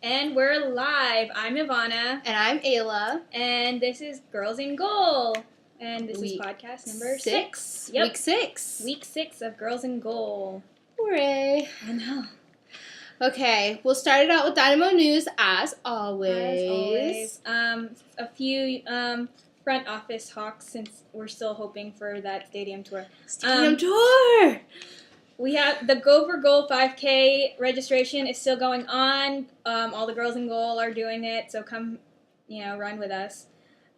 And we're live. I'm Ivana. And I'm Ayla. And this is Girls in Goal. And this is podcast number 6. Yep. Week 6. Week 6 of Girls in Goal. Hooray. I know. Okay, we'll start it out with Dynamo News as always. A few front office talks since we're still hoping for that stadium tour. Stadium tour! We have the Go for Goal 5K registration is still going on. All the girls in goal are doing it, so come, run with us.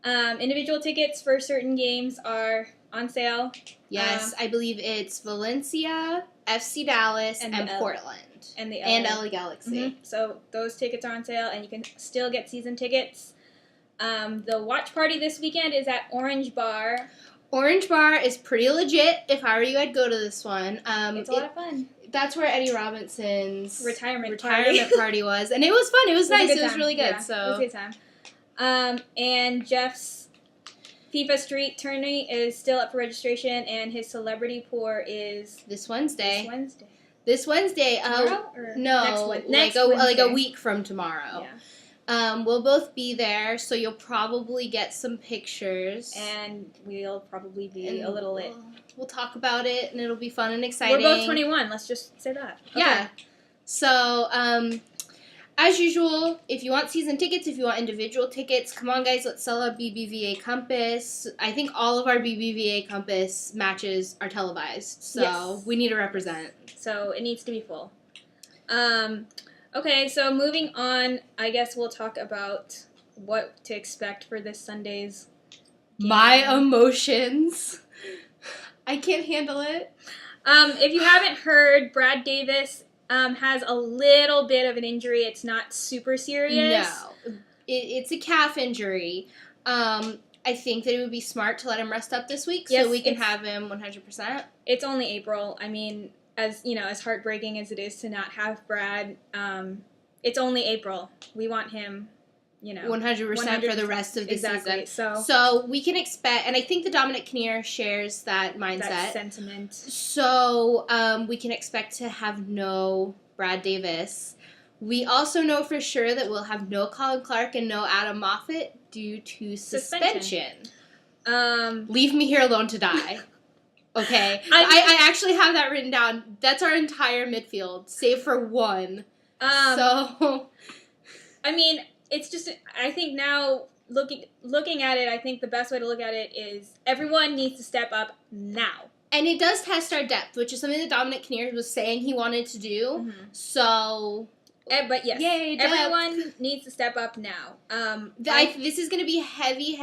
Individual tickets for certain games are on sale. Yes, I believe it's Valencia, FC Dallas, and Portland. And the LA Galaxy. Mm-hmm. So those tickets are on sale, and you can still get season tickets. The watch party this weekend is at Orange Bar. Orange Bar is pretty legit. If I were you, I'd go to this one. It's a lot of fun. That's where Eddie Robinson's retirement party was. And it was fun. It was nice. It was really good. Yeah, it was a good time. And Jeff's FIFA Street tourney is still up for registration, and his celebrity pour is this Wednesday. This Wednesday. Tomorrow? No, next like Wednesday. a week from tomorrow. Yeah. We'll both be there, so you'll probably get some pictures. And we'll probably be a little lit. We'll talk about it, and it'll be fun and exciting. We're both 21, let's just say that. Okay. Yeah. So, as usual, if you want season tickets, if you want individual tickets, come on, guys, let's sell a BBVA Compass. I think all of our BBVA Compass matches are televised, so we need to represent. So it needs to be full. Okay, so moving on, I guess we'll talk about what to expect for this Sunday's game. My emotions. I can't handle it. If you haven't heard, Brad Davis has a little bit of an injury. It's not super serious. No. It's a calf injury. I think that it would be smart to let him rest up this week so we can have him 100%. It's only April. I mean, as heartbreaking as it is to not have Brad, it's only April. We want him, 100% for the rest of the season. So we can expect, and I think the Dominic Kinnear shares that mindset. That sentiment. So we can expect to have no Brad Davis. We also know for sure that we'll have no Colin Clark and no Adam Moffat due to suspension. Leave me here alone to die. Okay. I actually have that written down. That's our entire midfield, save for one. I mean, it's just, I think now, looking at it, I think the best way to look at it is everyone needs to step up now. And it does test our depth, which is something that Dominic Kinnear was saying he wanted to do. Mm-hmm. So... But yes, yay, everyone needs to step up now. This is going to be heavy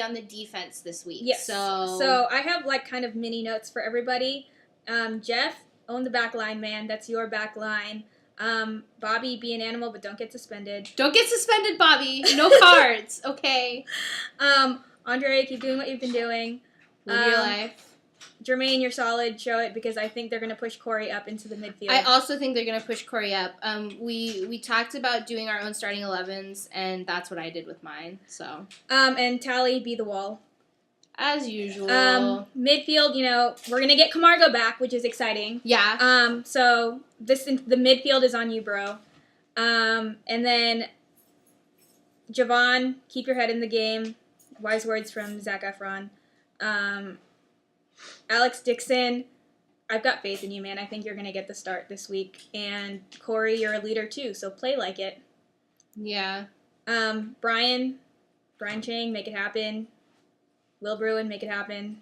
on the defense this week. Yes. So I have kind of mini notes for everybody. Jeff, own the back line, man. That's your back line. Bobby, be an animal, but don't get suspended. Don't get suspended, Bobby. No cards. Okay. Andre, keep doing what you've been doing. Live your life. Jermaine, you're solid. Show it, because I think they're going to push Corey up into the midfield. I also think they're going to push Corey up. We talked about doing our own starting 11s, and that's what I did with mine. So. And Tally, be the wall. As usual. Midfield, we're going to get Camargo back, which is exciting. Yeah. So the midfield is on you, bro. And then Javon, keep your head in the game. Wise words from Zac Efron. Alex Dixon, I've got faith in you, man. I think you're going to get the start this week. And Corey, you're a leader too, so play like it. Yeah. Brian Chang, make it happen. Will Bruin, make it happen.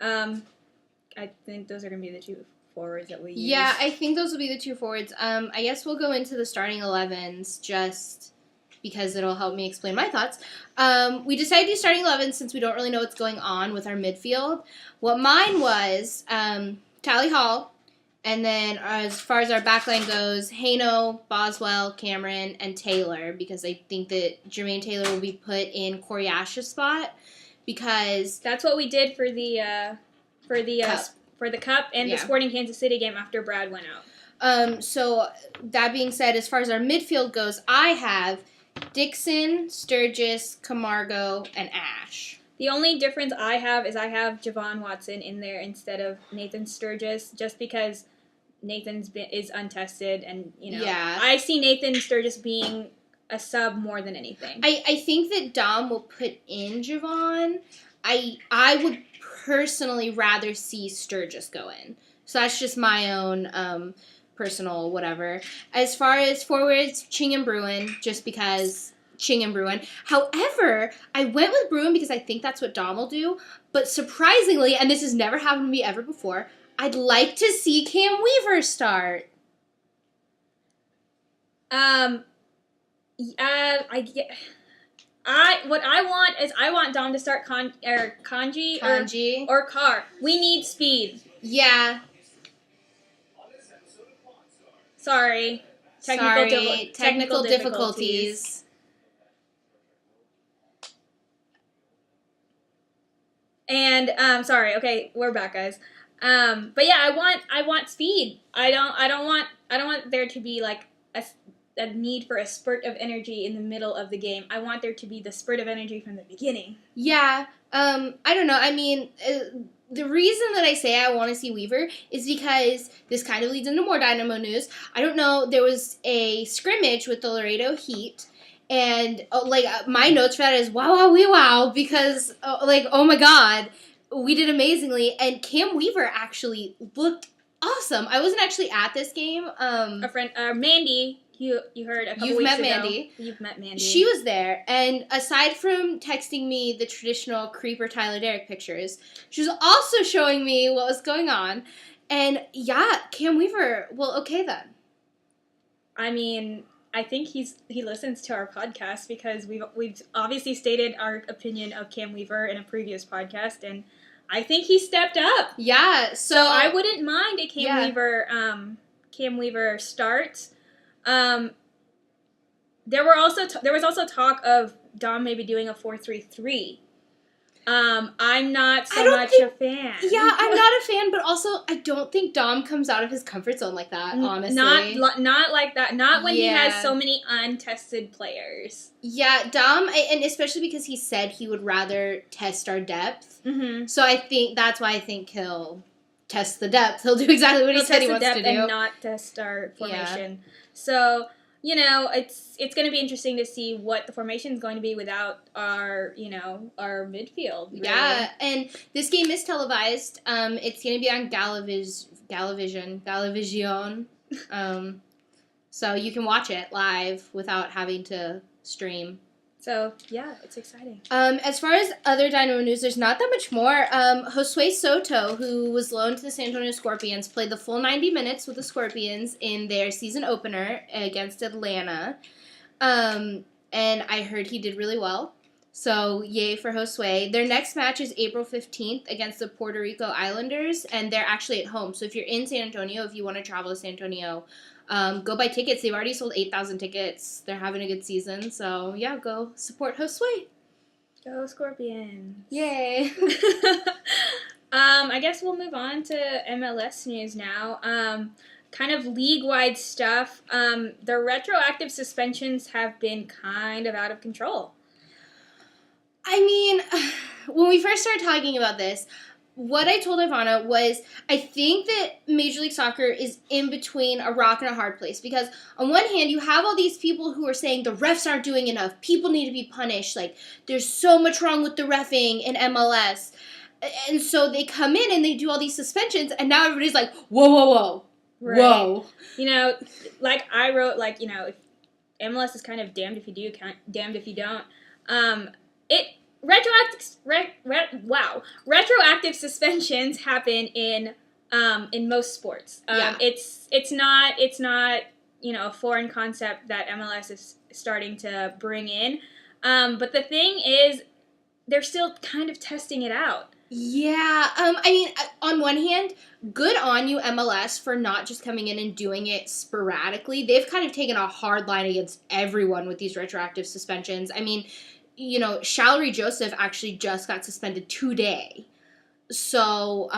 I think those are going to be the two forwards that we use. Yeah, I think those will be the two forwards. I guess we'll go into the starting 11s just because it'll help me explain my thoughts. We decided to do starting 11 since we don't really know what's going on with our midfield. What mine was Tally Hall, and then as far as our backline goes, Haino, Boswell, Cameron, and Taylor, because I think that Jermaine Taylor will be put in Corey Ash's spot, because that's what we did for the cup and the Sporting Kansas City game after Brad went out. So that being said, as far as our midfield goes, I have Dixon, Sturgis, Camargo, and Ash. The only difference I have is I have Javon Watson in there instead of Nathan Sturgis, just because is untested, and Yeah. I see Nathan Sturgis being a sub more than anything. I think that Dom will put in Javon. I would personally rather see Sturgis go in. So that's just my own personal whatever. As far as forwards, Ching and Bruin, just because Ching and Bruin. However, I went with Bruin because I think that's what Dom will do. But surprisingly, and this has never happened to me ever before, I'd like to see Cam Weaver start. What I want is I want Dom to start Kanji. Or Carr. We need speed. Yeah. Sorry. Technical difficulties. And sorry. Okay, we're back, guys. But yeah, I want speed. I don't want there to be like a need for a spurt of energy in the middle of the game. I want there to be the spurt of energy from the beginning. Yeah. I don't know. I mean, the reason that I say I want to see Weaver is because this kind of leads into more Dynamo news. I don't know. There was a scrimmage with the Laredo Heat. And, my notes for that is, wow, because, oh my god, we did amazingly. And Cam Weaver actually looked awesome. I wasn't actually at this game. A friend, Mandy, you heard a couple weeks ago. Mandy. You've met Mandy. She was there, and aside from texting me the traditional Creeper Tyler Derrick pictures, she was also showing me what was going on. And, yeah, Cam Weaver, well, okay then. I mean, I think he listens to our podcast because we've obviously stated our opinion of Cam Weaver in a previous podcast, and I think he stepped up. Yeah, so I wouldn't mind a Cam Weaver start. There was also talk of Dom maybe doing a 4-3-3. I'm not so much a fan. Yeah, I'm not a fan, but also I don't think Dom comes out of his comfort zone like that, honestly. Not like that. Not when he has so many untested players. Yeah, Dom, and especially because he said he would rather test our depth. Mm-hmm. So I think that's why I think he'll test the depth. He'll do exactly what he said he wants to do. And not test our formation. Yeah. So, it's going to be interesting to see what the formation is going to be without our midfield. Really. Yeah, and this game is televised. It's going to be on Galavision. So you can watch it live without having to stream. So, yeah, it's exciting. As far as other Dynamo news, there's not that much more. Josue Soto, who was loaned to the San Antonio Scorpions, played the full 90 minutes with the Scorpions in their season opener against Atlanta. And I heard he did really well. So, yay for Josue. Their next match is April 15th against the Puerto Rico Islanders, and they're actually at home. So if you're in San Antonio, if you want to travel to San Antonio, go buy tickets. They've already sold 8,000 tickets. They're having a good season. So, yeah, go support Josue. Go Scorpions. Yay. I guess we'll move on to MLS news now. Kind of league-wide stuff. The retroactive suspensions have been kind of out of control. I mean, when we first started talking about this, what I told Ivana was I think that Major League Soccer is in between a rock and a hard place. Because on one hand, you have all these people who are saying the refs aren't doing enough. People need to be punished. Like, there's so much wrong with the reffing in MLS. And so they come in and they do all these suspensions. And now everybody's like, whoa. Right. Whoa. Like I wrote, if MLS is kind of damned if you do, damned if you don't. Retroactive suspensions happen in most sports. It's not a foreign concept that MLS is starting to bring in. But the thing is, they're still kind of testing it out. Yeah, I mean, on one hand, good on you, MLS, for not just coming in and doing it sporadically. They've kind of taken a hard line against everyone with these retroactive suspensions. I mean, Shallery Joseph actually just got suspended today. So,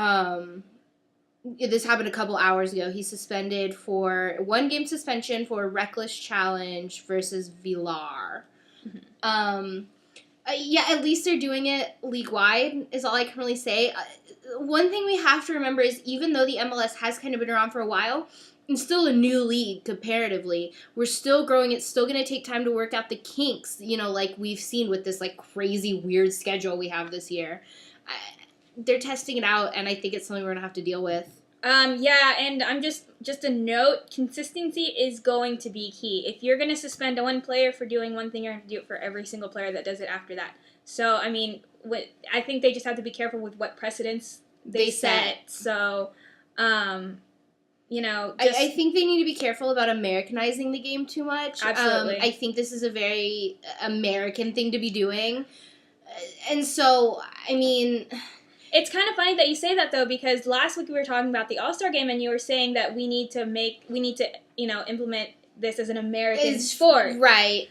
this happened a couple hours ago. He's suspended for 1-game suspension for reckless challenge versus Villar. Mm-hmm. Yeah, at least they're doing it league-wide, is all I can really say. One thing we have to remember is even though the MLS has kind of been around for a while, it's still a new league comparatively. We're still growing. It's still going to take time to work out the kinks, like we've seen with this, like, crazy, weird schedule we have this year. They're testing it out, and I think it's something we're going to have to deal with. Yeah, and I'm just a note, consistency is going to be key. If you're going to suspend one player for doing one thing, you're going to have to do it for every single player that does it after that. So, I mean, I think they just have to be careful with what precedents they set. So, I think they need to be careful about Americanizing the game too much. Absolutely. I think this is a very American thing to be doing. And so, I mean... It's kind of funny that you say that, though, because last week we were talking about the All-Star Game, and you were saying that we need to implement this as an American sport. Right.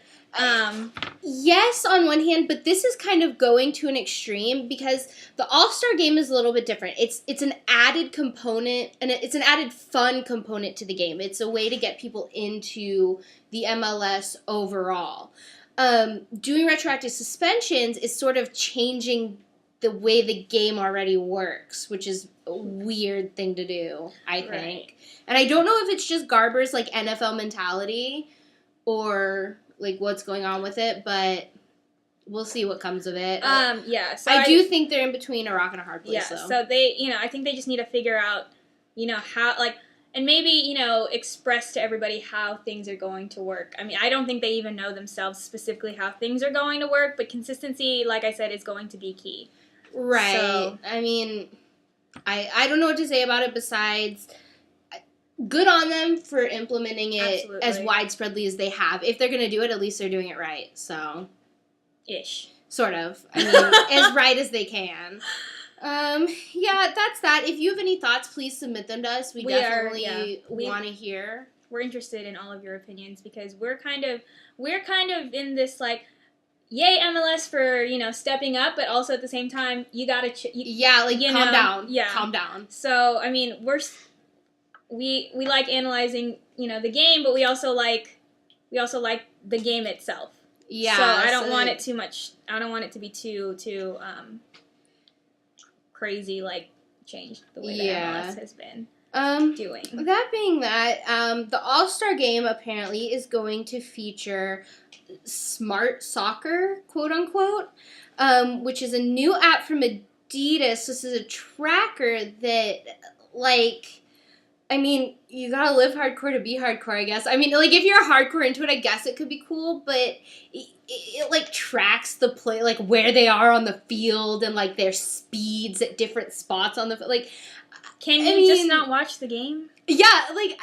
Yes, on one hand, but this is kind of going to an extreme because the All-Star Game is a little bit different. It's an added component, and it's an added fun component to the game. It's a way to get people into the MLS overall. Doing retroactive suspensions is sort of changing the way the game already works, which is a weird thing to do, I think. Right. And I don't know if it's just Garber's, like, NFL mentality or, like, what's going on with it, but we'll see what comes of it. Yeah. So I do think they're in between a rock and a hard place, yeah, though. So they, I think they just need to figure out, how, like, and maybe, express to everybody how things are going to work. I mean, I don't think they even know themselves specifically how things are going to work, but consistency, like I said, is going to be key. Right. So, I mean, I don't know what to say about it besides good on them for implementing it absolutely. as widespreadly as they have. If they're going to do it, at least they're doing it right. So. Ish. Sort of. I mean, as right as they can. Yeah, that's that. If you have any thoughts, please submit them to us. We definitely want to hear. We're interested in all of your opinions because we're kind of in this, like, yay MLS for, stepping up, but also at the same time, you gotta... calm down. Yeah. Calm down. So, I mean, we like analyzing, the game, but we also like the game itself. Yeah. So I don't want it too much... I don't want it to be too crazy, like, changed the way that MLS has been doing. That being that, the All-Star Game apparently is going to feature Smart Soccer, quote unquote, which is a new app from Adidas. This is a tracker that, like, I mean, you gotta live hardcore to be hardcore, I guess. I mean, like, if you're hardcore into it, I guess it could be cool, but it like, tracks the play, like, where they are on the field and, like, their speeds at different spots on the field. Like, can you just not watch the game? Yeah, like,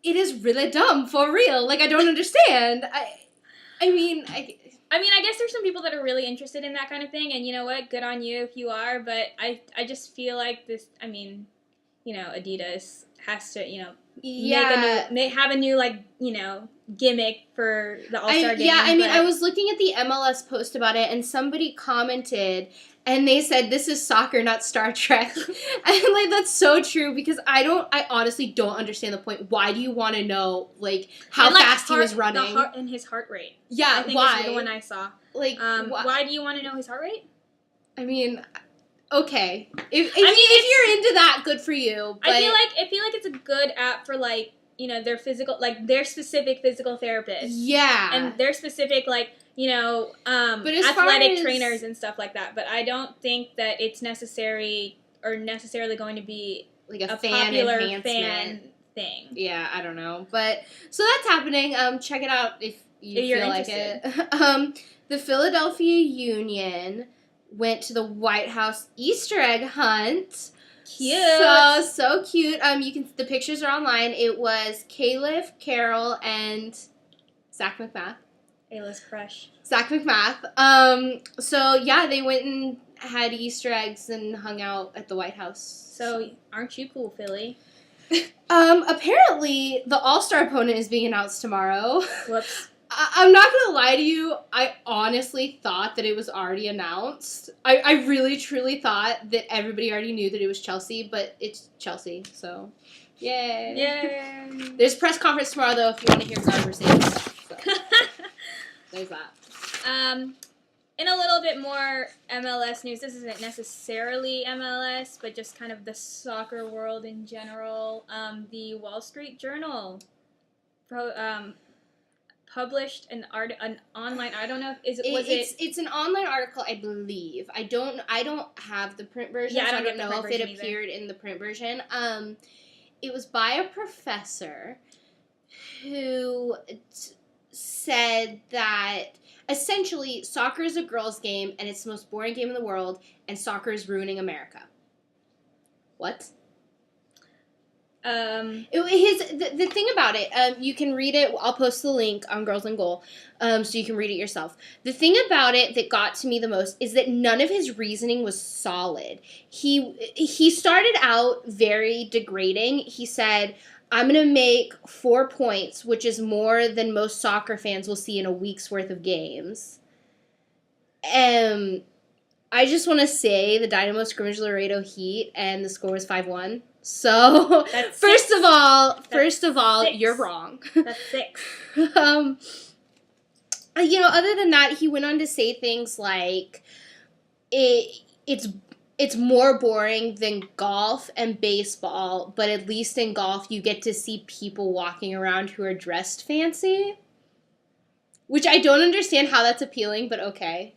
it is really dumb, for real. Like, I don't understand. I mean, I guess there's some people that are really interested in that kind of thing, and you know what? Good on you if you are, but I just feel like this, I mean, Adidas has to, have a new, like, gimmick for the All-Star Game. Yeah, I mean, I was looking at the MLS post about it, and somebody commented, and they said, this is soccer, not Star Trek. And, like, that's so true, because I honestly don't understand the point. Why do you want to know, like, how fast he was running? And his heart rate. Yeah, I think why? is the one I saw. Like, why do you want to know his heart rate? I mean... Okay. If you're into that, good for you. But I feel like it's a good app for, like, their physical, like, their specific physical therapists. Yeah. And their specific, like, athletic trainers and stuff like that. But I don't think that it's necessarily going to be like a popular enhancement. Fan thing. Yeah, I don't know. But so that's happening. Check it out if you feel like it. The Philadelphia Union went to the White House Easter egg hunt. Cute. So cute. The pictures are online. It was Caliph, Carol, and Zach McMath. Ayla's crush. Zach McMath. So yeah, they went and had Easter eggs and hung out at the White House. So aren't you cool, Philly? Apparently the All-Star opponent is being announced tomorrow. Whoops. I'm not gonna lie to you, I honestly thought that it was already announced. I really, truly thought that everybody already knew that it was Chelsea, but it's Chelsea, so yay. Yay. There's a press conference tomorrow, though, if you want to hear Garber say stuff. So. There's that. in a little bit more MLS news, this isn't necessarily MLS, but just kind of the soccer world in general. The Wall Street Journal published an online. I don't know. It's an online article, I believe. I don't have the print version. Yeah, I so don't I don't get the know print if it version appeared in the print version. It was by a professor who said that essentially soccer is a girls' game and it's the most boring game in the world, and soccer is ruining America. What? The thing about it, you can read it. I'll post the link on Girls in Goal, so you can read it yourself. The thing about it that got to me the most is that none of his reasoning was solid. He started out very degrading. He said, "I'm gonna make 4 points, which is more than most soccer fans will see in a week's worth of games." I just want to say the Dynamo scrimmaged Laredo Heat, and the score was 5-1. So, That's first six. of all, Six. you're wrong. That's 6. Other than that, he went on to say things like it's more boring than golf and baseball, but at least in golf you get to see people walking around who are dressed fancy. Which I don't understand how that's appealing, but okay.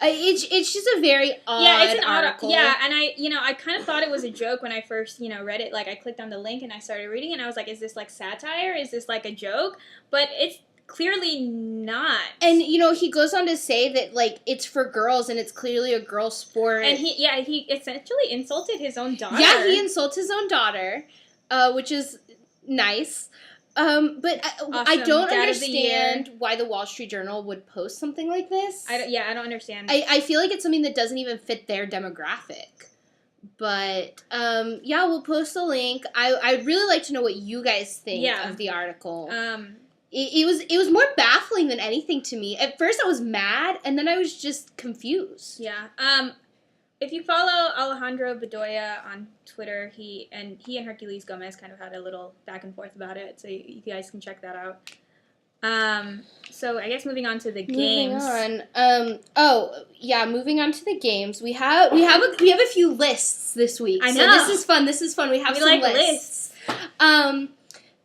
It's just a very odd it's an article. Yeah, and I kind of thought it was a joke when I first, read it. Like, I clicked on the link and I started reading it, and I was like, is this, like, satire? Is this, like, a joke? But it's clearly not. And, he goes on to say that, like, it's for girls and it's clearly a girl sport. And he essentially insulted his own daughter. Yeah, he insults his own daughter, which is nice. But Awesome. I don't Dad of the understand year. why the Wall Street Journal would post something like this. I don't understand. I feel like it's something that doesn't even fit their demographic. But, we'll post a link. I'd really like to know what you guys think of the article. It was more baffling than anything to me. At first I was mad, and then I was just confused. Yeah. If you follow Alejandro Bedoya on Twitter, he and Hercules Gomez kind of had a little back and forth about it, so you guys can check that out. So I guess moving on to the games. Moving on to the games. We have a few lists this week. I know. So this is fun. We have some lists.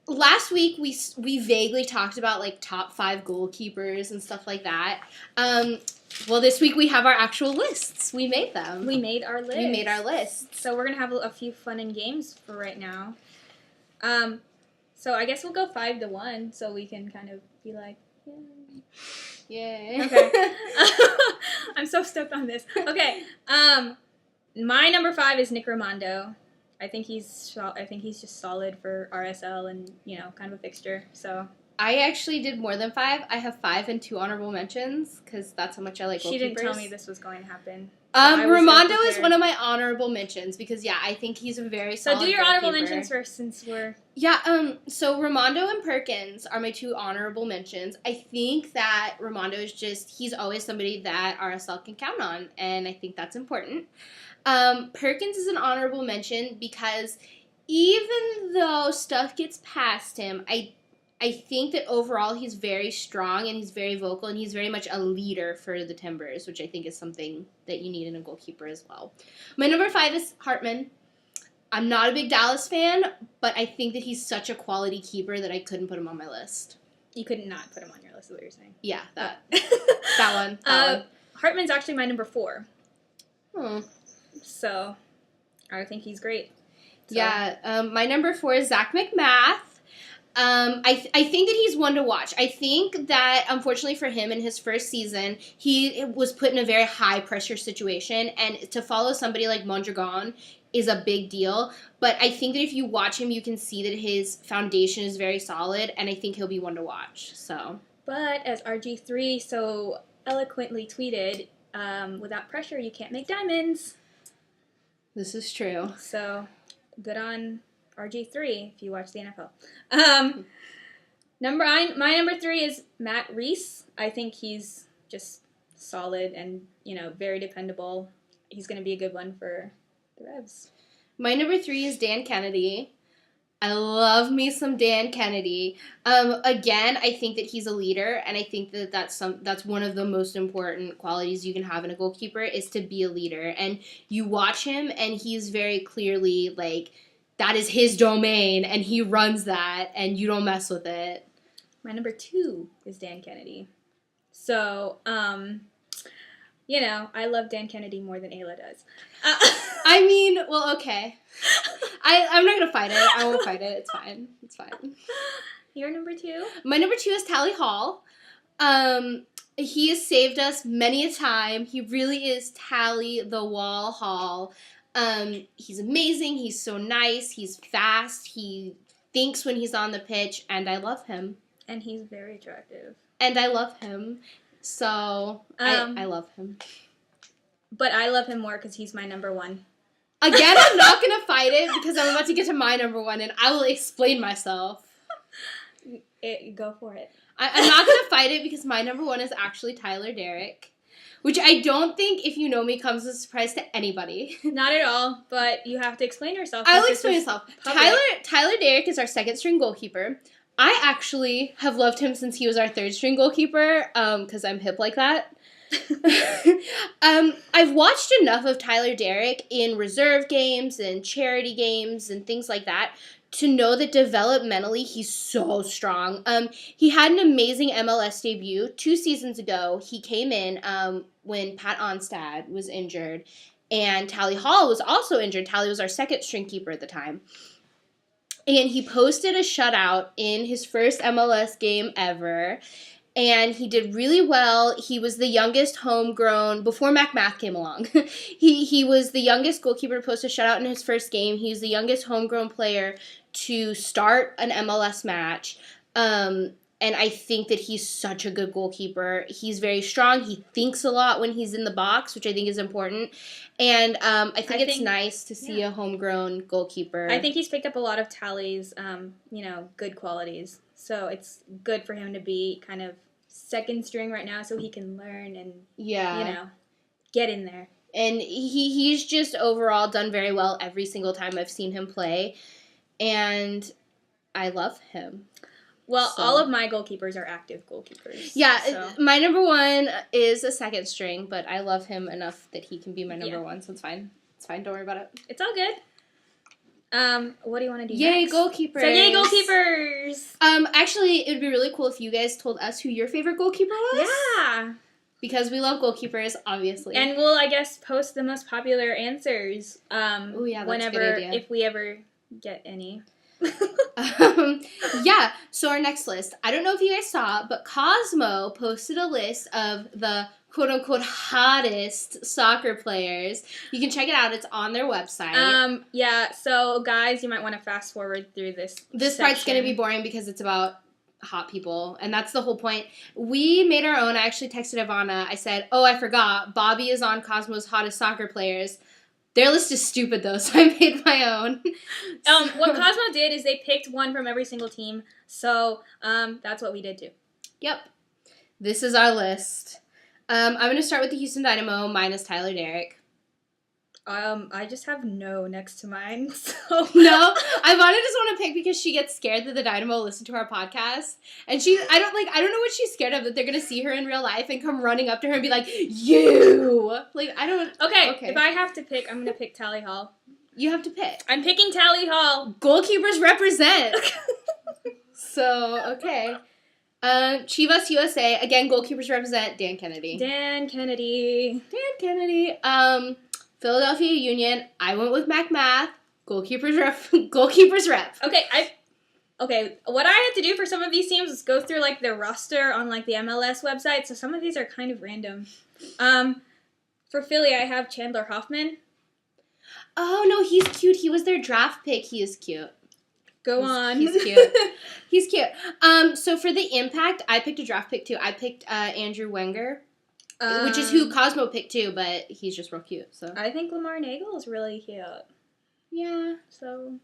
Last week we vaguely talked about like top 5 goalkeepers and stuff like that. Well, this week we have our actual lists. We made them. We made our lists. So we're gonna have a few fun and games for right now. So I guess we'll go 5-1, so we can kind of be like, yeah. Okay. I'm so stoked on this. Okay. My number 5 is Nick Romando. I think he's just solid for RSL and kind of a fixture. So. I actually did more than 5. I have 5 and 2 honorable mentions because that's how much I like goalkeepers. She didn't tell me this was going to happen. So Romando is one of my honorable mentions because I think he's a very solid. So do your goalkeeper. honorable mentions first, since we're. Yeah. So Romando and Perkins are my 2 honorable mentions. I think that Romando is he's always somebody that RSL can count on, and I think that's important. Perkins is an honorable mention because even though stuff gets past him, I think that overall he's very strong and he's very vocal and he's very much a leader for the Timbers, which I think is something that you need in a goalkeeper as well. My number 5 is Hartman. I'm not a big Dallas fan, but I think that he's such a quality keeper that I couldn't put him on my list. You could not put him on your list, is what you're saying. Yeah, that one. Hartman's actually my number 4. Hmm. So, I think he's great. So. Yeah, my number 4 is Zach McMath. I think that he's one to watch. I think that, unfortunately for him, in his first season, he was put in a very high-pressure situation, and to follow somebody like Mondragon is a big deal. But I think that if you watch him, you can see that his foundation is very solid, and I think he'll be one to watch. So. But, as RG3 so eloquently tweeted, without pressure, you can't make diamonds. This is true. So, good on RG3 if you watch the NFL. My number 3 is Matt Reese. I think he's just solid and very dependable. He's going to be a good one for the Revs. My number 3 is Dan Kennedy. I love me some Dan Kennedy. Again, I think that he's a leader, and I think that that's one of the most important qualities you can have in a goalkeeper is to be a leader. And you watch him, and he's very clearly like that is his domain, and he runs that, and you don't mess with it. My number 2 is Dan Kennedy. So, you know, I love Dan Kennedy more than Ayla does. I mean, well, okay. I'm not gonna fight it. I won't fight it. It's fine. It's fine. Your number 2? My number 2 is Tally Hall. He has saved us many a time. He really is Tally the Wall Hall. He's amazing. He's so nice. He's fast. He thinks when he's on the pitch, and I love him. And he's very attractive. And I love him. So, I love him. But I love him more because he's my number 1. Again, I'm not going to fight it because I'm about to get to my number 1, and I will explain myself. Go for it. I'm not going to fight it because my number 1 is actually Tyler Derrick, which I don't think, if you know me, comes as a surprise to anybody. Not at all, but you have to explain yourself. I will explain myself. Tyler Derrick is our second-string goalkeeper. I actually have loved him since he was our third-string goalkeeper because I'm hip like that. I've watched enough of Tyler Derrick in reserve games and charity games and things like that to know that developmentally he's so strong. He had an amazing MLS debut 2 seasons ago. He came in when Pat Onstad was injured, and Tally Hall was also injured. Tally was our second string keeper at the time. And he posted a shutout in his first MLS game ever. And he did really well. He was the youngest homegrown, before MacMath came along, he was the youngest goalkeeper to post a shutout in his first game. He was the youngest homegrown player to start an MLS match. And I think that he's such a good goalkeeper. He's very strong. He thinks a lot when he's in the box, which I think is important. And I think it's nice to see a homegrown goalkeeper. I think he's picked up a lot of Tally's, good qualities. So it's good for him to be kind of second string right now so he can learn and, get in there. And he's just overall done very well every single time I've seen him play. And I love him. Well, all of my goalkeepers are active goalkeepers. Yeah, so. My number 1 is a second string, but I love him enough that he can be my number 1, so it's fine. It's fine, don't worry about it. It's all good. What do you want to do Yay, next? goalkeepers! So, yay, goalkeepers! Actually, it would be really cool if you guys told us who your favorite goalkeeper was. Yeah! Because we love goalkeepers, obviously. And we'll, I guess, post the most popular answers that's whenever, a good idea. if we ever get any. Yeah, so our next list. I don't know if you guys saw, but Cosmo posted a list of the quote-unquote hottest soccer players. You can check it out. It's on their website. Yeah, so guys, you might want to fast forward through this Part's going to be boring because it's about hot people, and that's the whole point. We made our own. I actually texted Ivana. I said, I forgot. Bobby is on Cosmo's hottest soccer players. Their list is stupid, though, so I made my own. What Cosmo did is they picked one from every single team, so that's what we did, too. Yep. This is our list. I'm going to start with the Houston Dynamo, minus Tyler Derrick. I just have no next to mine, so... No? Ivana just want to pick because she gets scared that the Dynamo will listen to our podcast. And I don't know what she's scared of, that they're going to see her in real life and come running up to her and be like, you! Like, I don't... Okay, if I have to pick, I'm going to pick Tally Hall. You have to pick. I'm picking Tally Hall. Goalkeepers represent. So, okay. Chivas USA, again, goalkeepers represent Dan Kennedy. Dan Kennedy. Philadelphia Union, I went with MacMath. Goalkeepers rep. Okay, what I had to do for some of these teams is go through, like, their roster on, like, the MLS website, so some of these are kind of random. For Philly, I have Chandler Hoffman. Oh, no, he's cute. He was their draft pick. He is cute. Go on. He's cute. He's cute. So for the Impact, I picked a draft pick, too. I picked Andrew Wenger. Which is who Cosmo picked too, but he's just real cute. So I think Lamar Nagel is really cute. Yeah. So.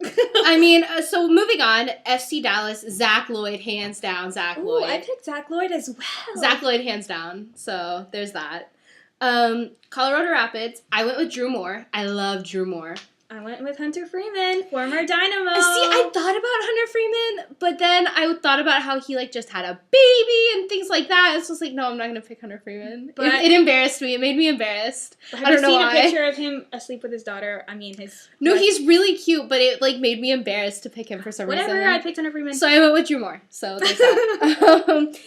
I mean, so moving on, FC Dallas, Zach Lloyd, hands down. Lloyd. I picked Zach Lloyd as well. Zach Lloyd, hands down. So there's that. Colorado Rapids, I went with Drew Moore. I love Drew Moore. I went with Hunter Freeman, former Dynamo. See, I thought about Hunter Freeman, but then I thought about how he, like, just had a baby and things like that. It's just like, no, I'm not going to pick Hunter Freeman. But it embarrassed me. It made me embarrassed. Have I don't you know seen why. a picture of him asleep with his daughter? I mean, his... No, wife. he's really cute, but it, like, made me embarrassed to pick him for some Whatever, reason. I picked Hunter Freeman. So I went with Drew Moore. So there's that.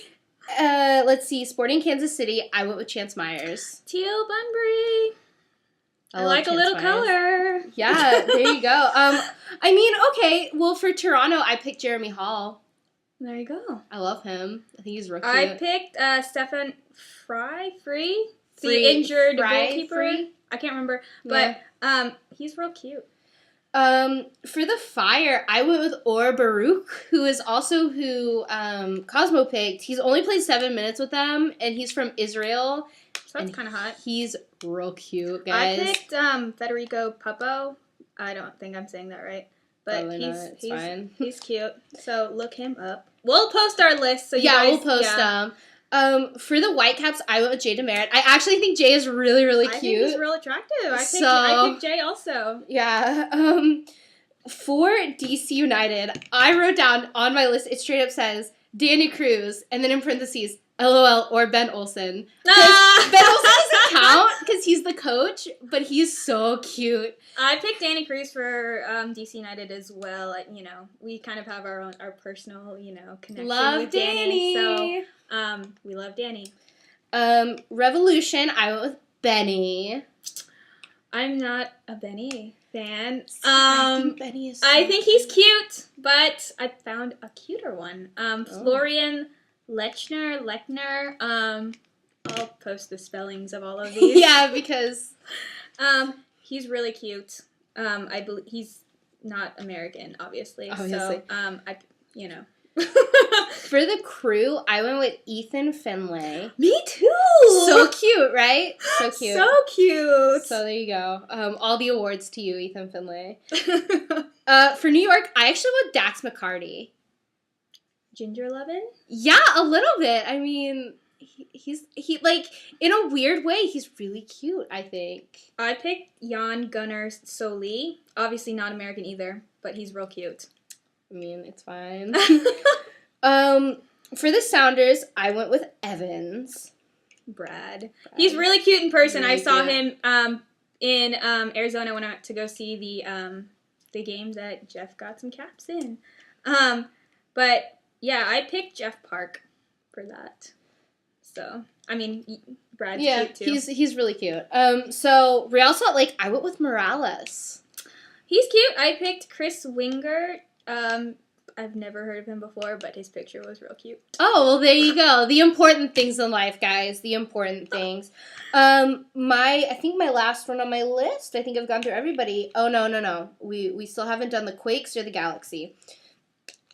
Let's see. Sporting Kansas City, I went with Chance Myers. Teal Bunbury. I love like a Chance little Myers. color. Yeah, there you go. I mean, okay. Well, for Toronto, I picked Jeremy Hall. There you go. I love him. I think he's real cute. I picked Stefan Free, the Free- injured Fry- goalkeeper. Free? I can't remember, but he's real cute. For the Fire, I went with Or Baruch, who is also who Cosmo picked. He's only played 7 minutes with them, and he's from Israel. So that's kind of hot. He's real cute, guys. I picked Federico Pupo. I don't think I'm saying that right, but Probably not. It's fine. he's cute. So look him up. We'll post our list. So you Yeah, guys, we'll post them. For the Whitecaps, I went with Jay DeMerit. I actually think Jay is really, really I think cute. he's real attractive. I picked Jay also. Yeah. For DC United, I wrote down on my list, it straight up says Danny Cruz, and then in parentheses, LOL or Ben Olsen. Because Ben Olsen doesn't count because he's the coach, but he's so cute. I picked Danny Cruz for DC United as well. We kind of have our personal, connection Love with Danny. So, we love Danny. Revolution, I went with Benny. I'm not a Benny fan. I think Benny is. I think he's cute, but I found a cuter one. Florian Lechner. I'll post the spellings of all of these. Yeah, because he's really cute. I believe he's not American, obviously. Obviously. So, for the Crew, I went with Ethan Finlay. Me too. So cute, right? So cute. So cute. So there you go. All the awards to you, Ethan Finlay. For New York, I actually went Dax McCarty. Ginger Lovin'? Yeah, a little bit. I mean, he's like, in a weird way, he's really cute, I think. I picked Jan Gunnar Soli. Obviously not American either, but he's real cute. I mean, it's fine. For the Sounders, I went with Evans. Brad. He's really cute in person. Really I saw cute. him in Arizona when I went to go see the game that Jeff got some caps in. But yeah, I picked Jeff Park for that. So, I mean, Brad's cute too. he's really cute. So Real Salt Lake, I went with Morales. He's cute. I picked Chris Wingert. I've never heard of him before, but his picture was real cute. Oh, well, there you go. The important things in life, guys. The important things. I think my last one on my list, I think I've gone through everybody. Oh, no. We still haven't done the Quakes or the Galaxy.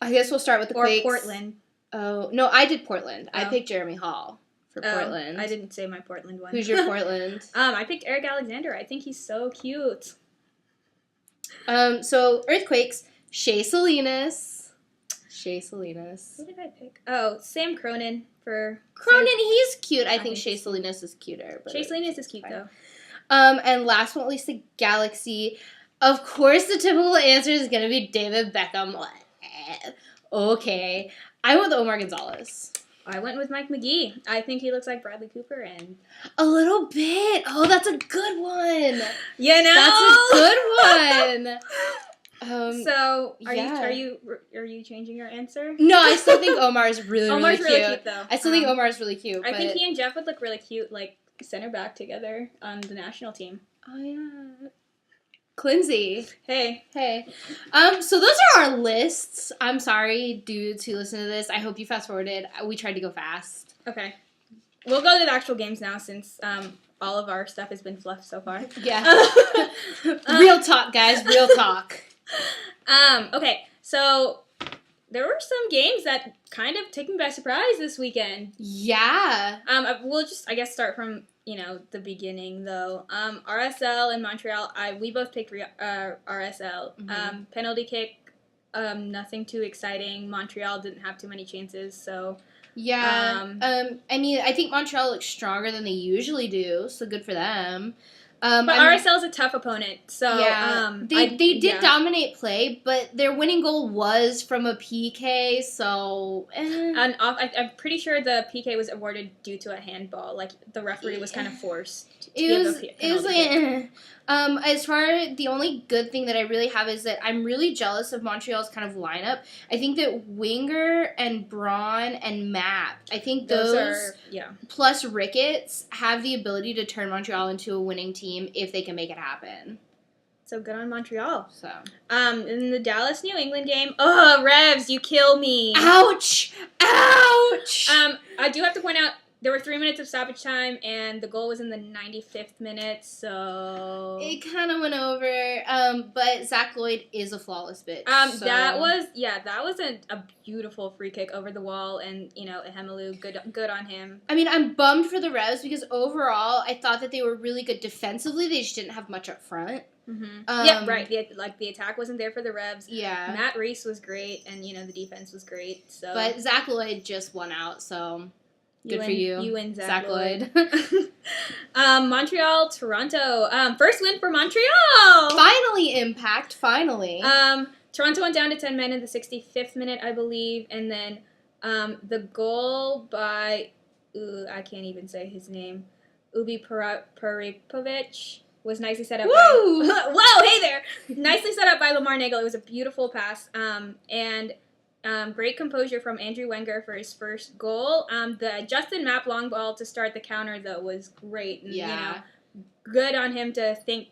I guess we'll start with the Quakes. Or Portland. Oh, no, I did Portland. I Oh. picked Jeremy Hall for Portland. I didn't say my Portland one. Who's your Portland? I picked Eric Alexander. I think he's so cute. So Earthquakes, Shea Salinas. Who did I pick? Oh, Sam Cronin for... Cronin, he's cute. I I think think Shea Salinas is cuter. But Shea Salinas is cute, fine. though. And last but not least, the Galaxy. Of course, the typical answer is going to be David Beckham. Okay. I went with Omar Gonzalez. I went with Mike McGee. I think he looks like Bradley Cooper, and... A little bit. Oh, that's a good one. You know? That's a good one. So, yeah. are you changing your answer? No, I still think Omar is really, Omar's really cute. though. I still think Omar is really cute. I but... think he and Jeff would look really cute, like, center back together on the national team. Oh, yeah. Clinzy. Hey. So those are our lists. I'm sorry, dudes who listen to this. I hope you fast forwarded. We tried to go fast. Okay. We'll go to the actual games now since all of our stuff has been fluffed so far. Yeah. Real talk, guys. Real talk. Okay, so there were some games that kind of took me by surprise this weekend. Yeah. We'll just, I guess, start from, the beginning, though. RSL in Montreal, we both picked RSL. Mm-hmm. Penalty kick, nothing too exciting. Montreal didn't have too many chances, so... Yeah. I mean, I think Montreal looks stronger than they usually do, so good for them. But RSL is a tough opponent, so they did dominate play, but their winning goal was from a PK, so and I'm pretty sure the PK was awarded due to a handball. Like the referee was kind of forced to give a penalty. As far the only good thing that I really have is that I'm really jealous of Montreal's kind of lineup. I think that Winger and Braun and Map, I think those plus Ricketts have the ability to turn Montreal into a winning team if they can make it happen. So good on Montreal. So in the Dallas New England game, Revs, you kill me. Ouch! I do have to point out there were 3 minutes of stoppage time, and the goal was in the 95th minute, so it kind of went over. But Zach Lloyd is a flawless bitch. So. That was a beautiful free kick over the wall, and Ehemelu, good on him. I mean, I'm bummed for the Revs because overall, I thought that they were really good defensively. They just didn't have much up front. Yeah, right. The attack wasn't there for the Revs. Yeah, Matt Reese was great, and the defense was great. So, but Zach Lloyd just won out, so. Good for you. You win, Zach Lloyd. Montreal, Toronto. First win for Montreal! Finally, Impact. Finally. Toronto went down to 10 men in the 65th minute, I believe. And then the goal by, I can't even say his name, Ubi Paripovic was nicely set up Woo! Whoa, hey there! Nicely set up by Lamar Nagel. It was a beautiful pass. Great composure from Andrew Wenger for his first goal. The Justin Mapp long ball to start the counter, though, was great. And, good on him to think,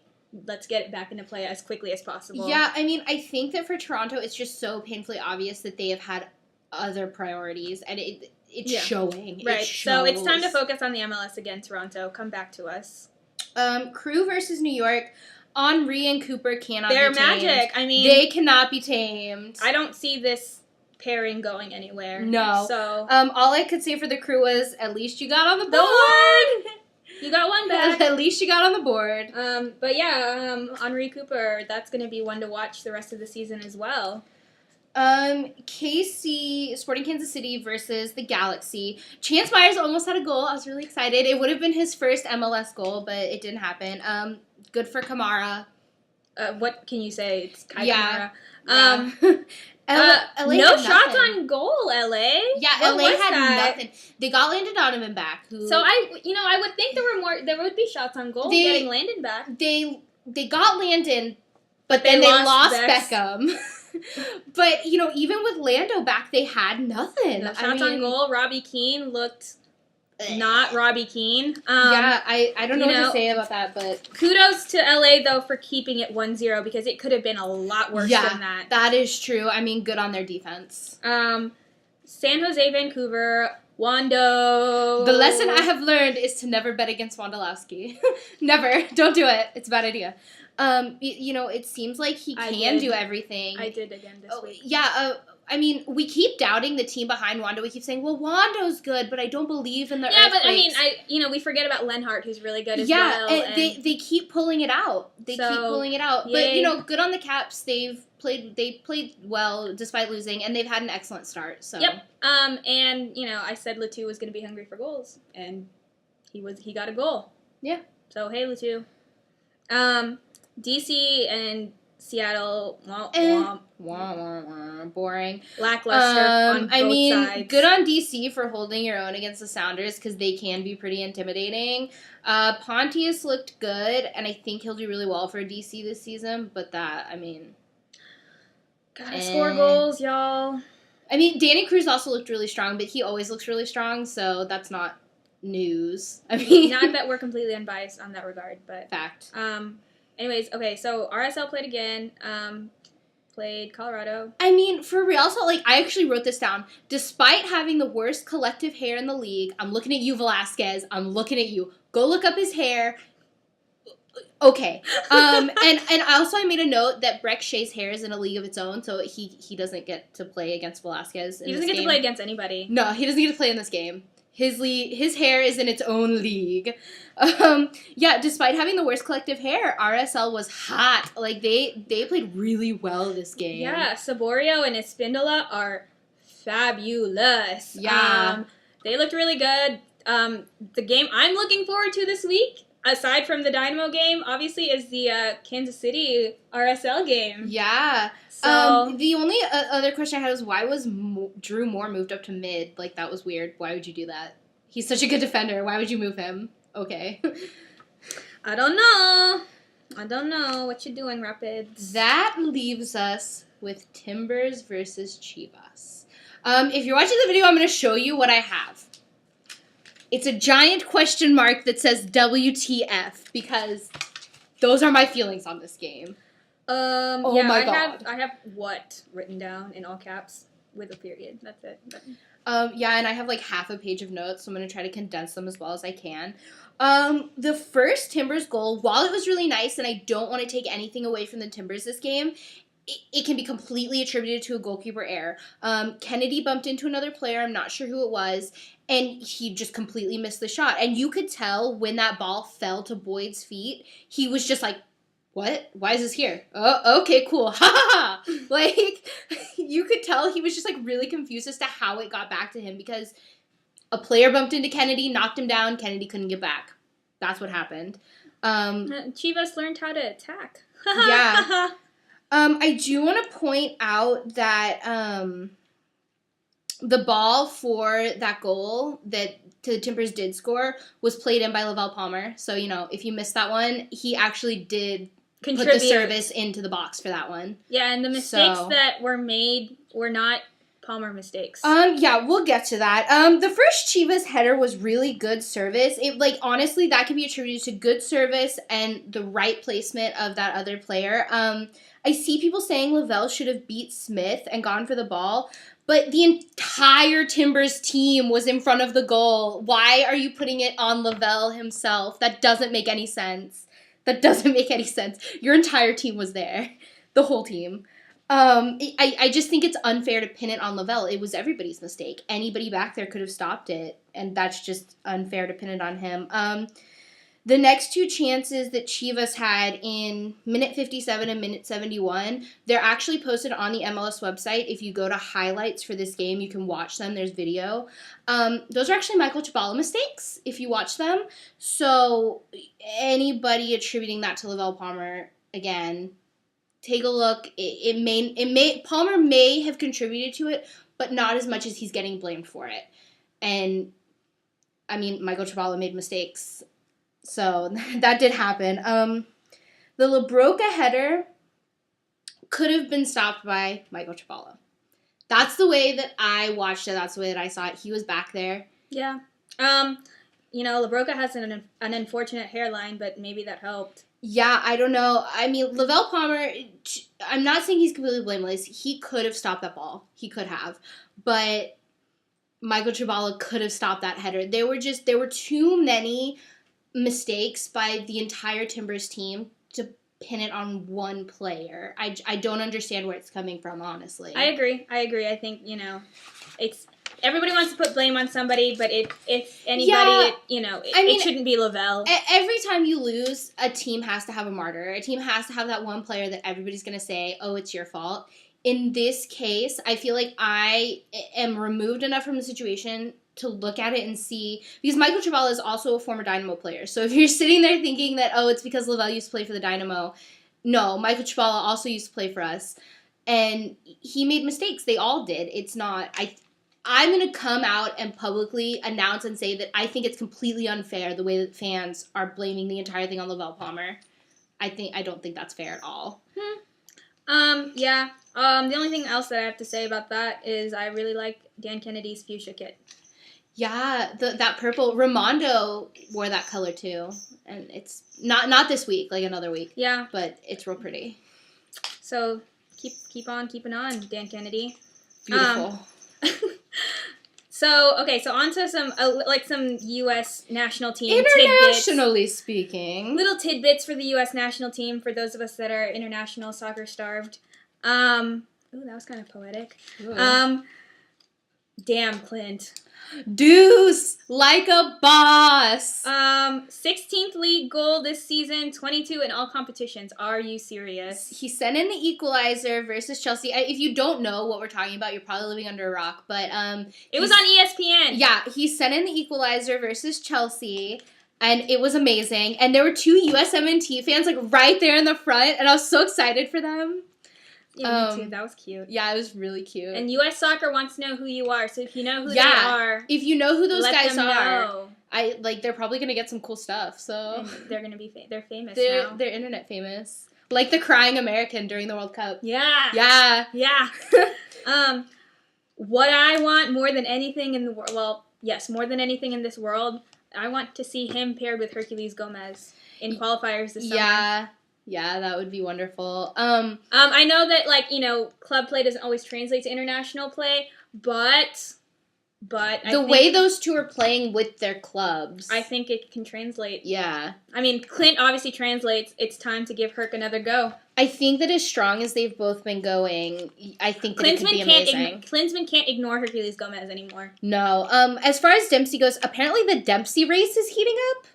let's get it back into play as quickly as possible. Yeah, I mean, I think that for Toronto, it's just so painfully obvious that they have had other priorities, and it's showing. Right, so it's time to focus on the MLS again, Toronto. Come back to us. Crew versus New York. Henry and Cooper cannot They're be tamed. They're magic. I mean, they cannot be tamed. I don't see this pairing going anywhere. No. So all I could say for the Crew was, at least you got on the board. You got one back. At least you got on the board. But yeah, Henry Cooper, that's going to be one to watch the rest of the season as well. KC, Sporting Kansas City versus the Galaxy. Chance Myers almost had a goal. I was really excited. It would have been his first MLS goal, but it didn't happen. Good for Kamara. What can you say? It's Kai Kamara. LA no shots on goal, LA. Yeah, what LA had nothing. They got Landon Donovan back. So I would think there would be shots on goal getting Landon back. They got Landon, but then they lost Beckham. But even with Lando back, they had nothing. No shots on goal. Robbie Keane looked not Robbie Keane. I don't know what to say about that, but kudos to LA though for keeping it 1-0 because it could have been a lot worse than that. That is true. I mean, good on their defense. San Jose, Vancouver, Wando. The lesson I have learned is to never bet against Wondolowski. Never. Don't do it. It's a bad idea. It seems like he can do everything. I did again this week. Yeah, I mean, we keep doubting the team behind Wando. We keep saying, well, Wando's good, but I don't believe in the Earthquakes. But I mean, we forget about Lenhart, who's really good as well. Yeah, they keep pulling it out. But, good on the Caps. They played well despite losing, and they've had an excellent start. So. Yep. I said Latu was going to be hungry for goals, and he got a goal. Yeah. So, hey, Latu. DC and Seattle, boring. Lackluster on both sides. Good on DC for holding your own against the Sounders because they can be pretty intimidating. Pontius looked good, and I think he'll do really well for DC this season, but gotta score goals, y'all. I mean, Danny Cruz also looked really strong, but he always looks really strong, so that's not news. I mean, not that we're completely unbiased on that regard, but fact. Anyways, okay, so RSL played again. Played Colorado. I mean, for real, so, I actually wrote this down. Despite having the worst collective hair in the league, I'm looking at you, Velasquez. I'm looking at you. Go look up his hair. Okay. And also I made a note that Breck Shea's hair is in a league of its own, so he doesn't get to play against Velasquez in this game. He doesn't get to play against anybody. No, he doesn't get to play in this game. His hair is in its own league. Despite having the worst collective hair, RSL was hot. They played really well this game. Yeah, Saborio and Espindola are fabulous. Yeah. They looked really good. The game I'm looking forward to this week, aside from the Dynamo game, obviously is the Kansas City RSL game. Yeah. So The only other question I had was why was Drew Moore moved up to mid? Like, that was weird. Why would you do that? He's such a good defender. Why would you move him? Okay. I don't know what you're doing, Rapids. That leaves us with Timbers versus Chivas. If you're watching the video, I'm going to show you what I have. It's a giant question mark that says WTF because those are my feelings on this game. Oh my God. I have what written down in all caps with a period. That's it. Yeah, and I have like half a page of notes, so I'm going to try to condense them as well as I can. The first Timbers goal, while it was really nice, and I don't want to take anything away from the Timbers this game, it can be completely attributed to a goalkeeper error. Kennedy bumped into another player, I'm not sure who it was, and he just completely missed the shot. And you could tell when that ball fell to Boyd's feet, he was just like, what? Why is this here? Oh, okay, cool. Ha ha ha! Like, you could tell he was just, like, really confused as to how it got back to him because a player bumped into Kennedy, knocked him down, Kennedy couldn't get back. That's what happened. Chivas learned how to attack. Yeah. I do want to point out that the ball for that goal that the Timbers did score was played in by Lavelle Palmer. So, you know, if you missed that one, he actually did put the service into the box for that one. Yeah, and the mistakes that were made were not Palmer mistakes. Yeah, we'll get to that. The first Chivas header was really good service. It, like, honestly, that can be attributed to good service and the right placement of that other player. I see people saying Lavelle should have beat Smith and gone for the ball, but the entire Timbers team was in front of the goal. Why are you putting it on Lavelle himself? That doesn't make any sense. Your entire team was there. The whole team. I just think it's unfair to pin it on Lavelle. It was everybody's mistake. Anybody back there could have stopped it, and that's just unfair to pin it on him. The next two chances that Chivas had in minute 57 and minute 71, they're actually posted on the MLS website. If you go to highlights for this game, you can watch them. There's video. Those are actually Michael Chabala mistakes, if you watch them. So anybody attributing that to Lavelle Palmer, again, take a look. Palmer may have contributed to it, but not as much as he's getting blamed for it. And, I mean, Michael Chabala made mistakes. So that did happen. The LaBroca header could have been stopped by Michael Chabala. That's the way that I watched it. That's the way that I saw it. He was back there. Yeah. You know, LaBroca has an unfortunate hairline, but maybe that helped. Yeah, I don't know. I mean, Lavelle Palmer, I'm not saying he's completely blameless. He could have stopped that ball. He could have. But Michael Chabala could have stopped that header. There were too many mistakes by the entire Timbers team to pin it on one player. I don't understand where it's coming from, honestly. I agree. I think, you know, it's everybody wants to put blame on somebody, but if anybody, it shouldn't be Lavelle. Every time you lose, a team has to have a martyr. A team has to have that one player that everybody's going to say, oh, it's your fault. In this case, I feel like I am removed enough from the situation to look at it and see, because Michael Chabala is also a former Dynamo player. So if you're sitting there thinking that, oh, it's because Lavelle used to play for the Dynamo, no, Michael Chabala also used to play for us. And he made mistakes. They all did. It's not, I'm going to come out and publicly announce and say that I think it's completely unfair the way that fans are blaming the entire thing on Lavelle Palmer. I don't think that's fair at all. Yeah. The only thing else that I have to say about that is I really like Dan Kennedy's fuchsia kit. Yeah, that purple. Ramondo wore that color too, and it's not this week, like another week. Yeah, but it's real pretty. So keep on keeping on, Dan Kennedy. Beautiful. So on to some U.S. national team internationally tidbits. Speaking, little tidbits for the U.S. national team for those of us that are international soccer starved. Ooh, that was kind of poetic. Ooh. Damn, Clint. Deuce like a boss. 16th league goal this season, 22 in all competitions. Are you serious? He sent in the equalizer versus Chelsea. If you don't know what we're talking about, you're probably living under a rock. But it was on ESPN. Yeah, he sent in the equalizer versus Chelsea. And it was amazing. And there were 2 USMNT fans, like, right there in the front. And I was so excited for them. Yeah, me too. That was cute. Yeah, it was really cute. And U.S. Soccer wants to know who you are. So if you know who they Yeah. are, If you know who those let guys them are, know. they're probably gonna get some cool stuff. So And they're gonna be they're famous they're now. they're internet famous, like the crying American during the World Cup. Yeah. Yeah. Yeah. What I want more than anything in the world, well, yes, more than anything in this world, I want to see him paired with Herculez Gomez in qualifiers this summer. Yeah, that would be wonderful. I know that, like, you know, club play doesn't always translate to international play, but the way those two are playing with their clubs, I think it can translate. Yeah. I mean, Clint obviously translates. It's time to give Herc another go. I think that as strong as they've both been going, I think that it could be amazing. Klinsmann can't ignore Herculez Gomez anymore. No. As far as Dempsey goes, apparently the Dempsey race is heating up.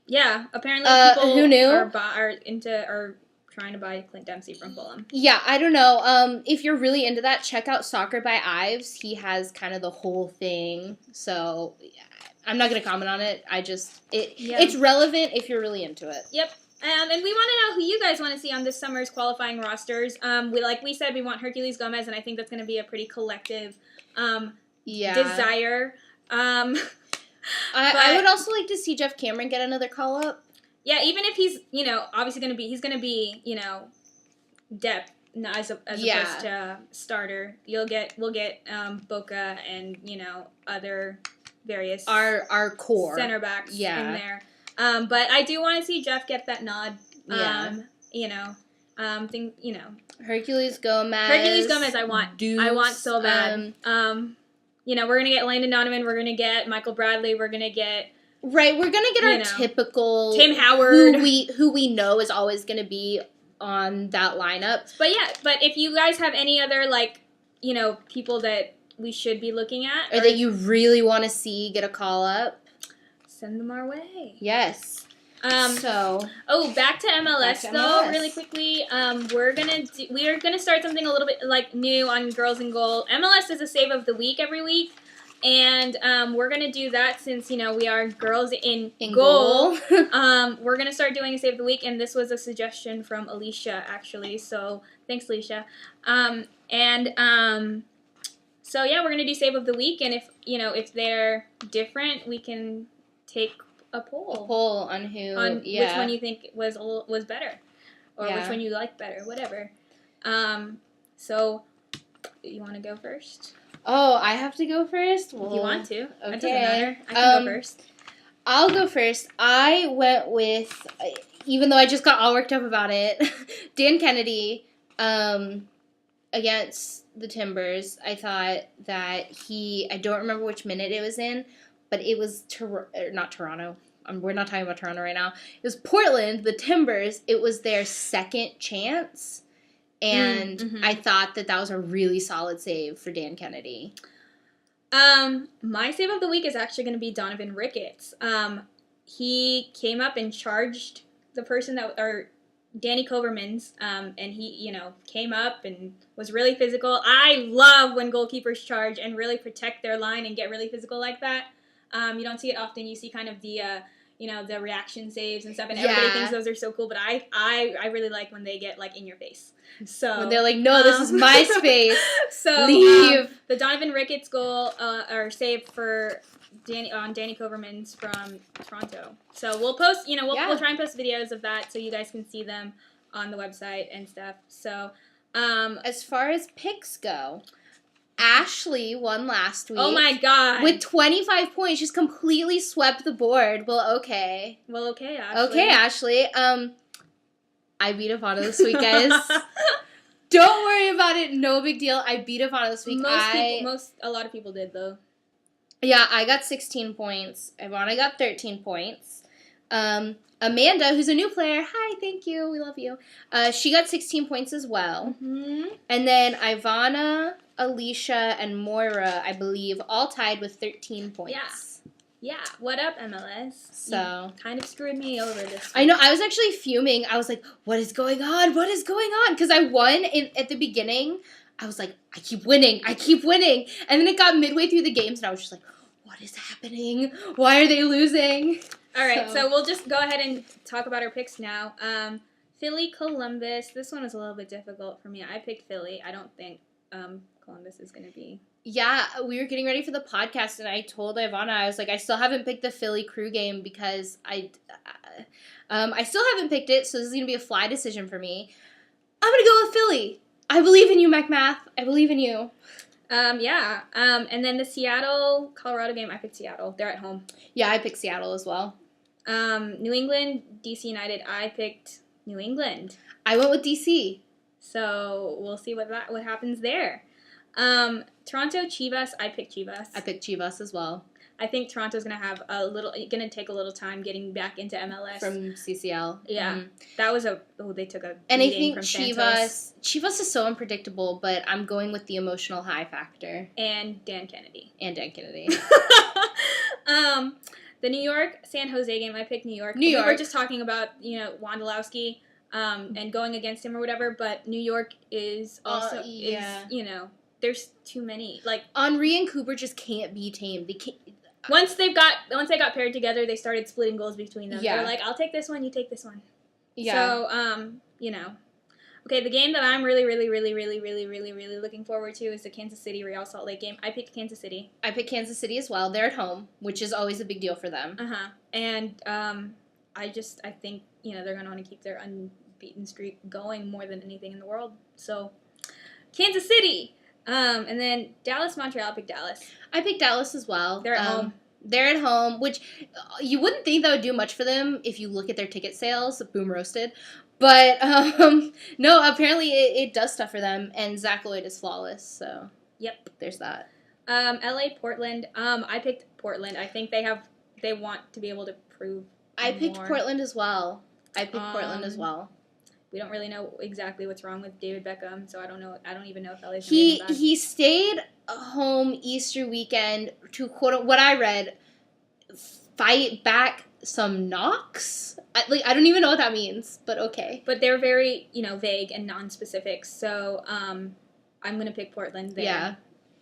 Yeah, apparently people who knew? are trying to buy Clint Dempsey from Fulham. Yeah, I don't know. If you're really into that, check out Soccer by Ives. He has kind of the whole thing. So I'm not going to comment on it. It's relevant if you're really into it. Yep. And we want to know who you guys want to see on this summer's qualifying rosters. Like we said, we want Herculez Gomez, and I think that's going to be a pretty collective desire. I would also like to see Jeff Cameron get another call up. Yeah, even if he's, obviously he's going to be, depth as opposed to starter. We'll get Boca and, other various our core center backs in there. But I do want to see Jeff get that nod. Herculez Gomez. Herculez Gomez, I want so bad. We're gonna get Landon Donovan. We're gonna get Michael Bradley. We're gonna get we're gonna get our typical Tim Howard, who we know is always gonna be on that lineup. But if you guys have any other people that we should be looking at, or that you really want to see get a call up, send them our way. Yes. Back to MLS though, really quickly. We are gonna start something a little bit new on Girls in Goal. MLS does a save of the week every week, and we're gonna do that since we are Girls in Goal. We're gonna start doing a save of the week, and this was a suggestion from Alicia actually. So thanks, Alicia. So yeah, we're gonna do save of the week, and if they're different, we can take a poll on which one you think was better, or which one you like better, whatever. So you want to go first? Oh, I have to go first? Well, if you want to. Okay. It doesn't matter. I can go first. I'll go first. I went with, even though I just got all worked up about it, Dan Kennedy against the Timbers. I thought that I don't remember which minute it was in, but it was not Toronto. We're not talking about Toronto right now. It was Portland, the Timbers. It was their second chance. And I thought that was a really solid save for Dan Kennedy. My save of the week is actually going to be Donovan Ricketts. He came up and charged the person or Danny Kovermans, and he, came up and was really physical. I love when goalkeepers charge and really protect their line and get really physical like that. You don't see it often. You see kind of the the reaction saves and stuff, and everybody thinks those are so cool. But I really like when they get in your face. So when they're like, no, this is my space. So leave. The Donovan Ricketts goal or save for Danny Kovermans from Toronto. So we'll post. We'll try and post videos of that so you guys can see them on the website and stuff. So as far as picks go, Ashley won last week. Oh my god. With 25 points. She's completely swept the board. Well, okay. Ashley. Okay, Ashley. I beat Ivana this week, guys. Don't worry about it. No big deal. I beat Ivana this week. A lot of people did, though. Yeah, I got 16 points. Ivana got 13 points. Amanda, who's a new player, hi, thank you, we love you. She got 16 points as well. Mm-hmm. And then Ivana, Alicia, and Moira, I believe, all tied with 13 points. Yeah. What up, MLS? So you kind of screwed me over this week. I know. I was actually fuming. I was like, what is going on? What is going on? Because I won at the beginning. I was like, I keep winning. And then it got midway through the games, and I was just like, what is happening? Why are they losing? All right, so we'll just go ahead and talk about our picks now. Philly, Columbus. This one was a little bit difficult for me. I picked Philly. I don't think Columbus is going to be. Yeah, we were getting ready for the podcast, and I told Ivana, I was like, I still haven't picked the Philly Crew game because I still haven't picked it, so this is going to be a fly decision for me. I'm going to go with Philly. I believe in you, McMath. I believe in you. Yeah. And then the Seattle, Colorado game, I picked Seattle. They're at home. Yeah, I picked Seattle as well. New England, DC United, I picked New England. I went with DC. So we'll see what happens there. Toronto, Chivas, I picked Chivas. I picked Chivas as well. I think Toronto's going to take a little time getting back into MLS. From CCL. Yeah. That was they took a And I beating think from Santos. Chivas is so unpredictable, but I'm going with the emotional high factor. And Dan Kennedy. The New York San Jose game, I picked New York. We were just talking about, Wondolowski and going against him or whatever, but New York is also there's too many. Like Henry and Cooper just can't be tamed. They can't. Once they got paired together, they started splitting goals between them. Yeah. They're like, I'll take this one, you take this one. Yeah. So, Okay, the game that I'm really, really, really, really, really, really, really looking forward to is the Kansas City Real Salt Lake game. I picked Kansas City. I picked Kansas City as well. They're at home, which is always a big deal for them. And I think, they're going to want to keep their unbeaten streak going more than anything in the world. So, Kansas City. And then Dallas, Montreal, I picked Dallas. I picked Dallas as well. They're at home. They're at home, which you wouldn't think that would do much for them if you look at their ticket sales. Boom roasted. But, no, apparently it does stuff for them, and Zach Lloyd is flawless, so. Yep. There's that. LA, Portland. I picked Portland. I think they want to be able to prove I picked more. Portland as well. We don't really know exactly what's wrong with David Beckham, so I don't know. I don't even know if LA's He stayed home Easter weekend to, quote, what I read, fight back some knocks. I don't even know what that means, but okay. But they're very, vague and non-specific, so I'm going to pick Portland there. Yeah.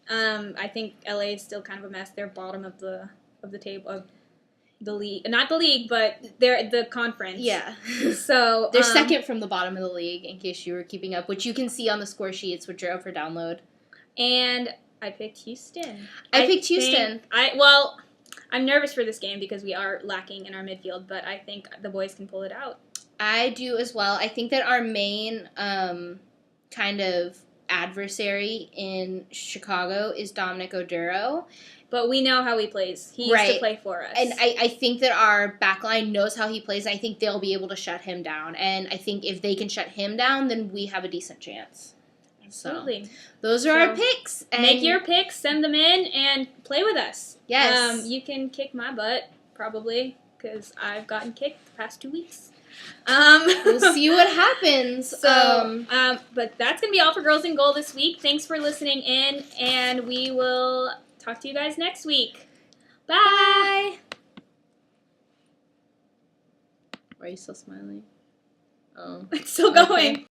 I think LA is still kind of a mess. They're bottom of the table of the league. Not the league, but they're the conference. Yeah. So they're second from the bottom of the league, in case you were keeping up, which you can see on the score sheets, which are up for download. And I picked Houston. I picked Houston. I'm nervous for this game because we are lacking in our midfield, but I think the boys can pull it out. I do as well. I think that our main kind of adversary in Chicago is Dominic Oduro. But we know how he plays. He used to play for us. And I think that our backline knows how he plays. I think they'll be able to shut him down. And I think if they can shut him down, then we have a decent chance. Absolutely. So, those are our picks. And make your picks, send them in, and play with us. Yes. You can kick my butt, probably, because I've gotten kicked the past 2 weeks. We'll see what happens. So, but that's going to be all for Girls in Goal this week. Thanks for listening in, and we will talk to you guys next week. Bye! Why are you still smiling? Oh. It's still going. Okay.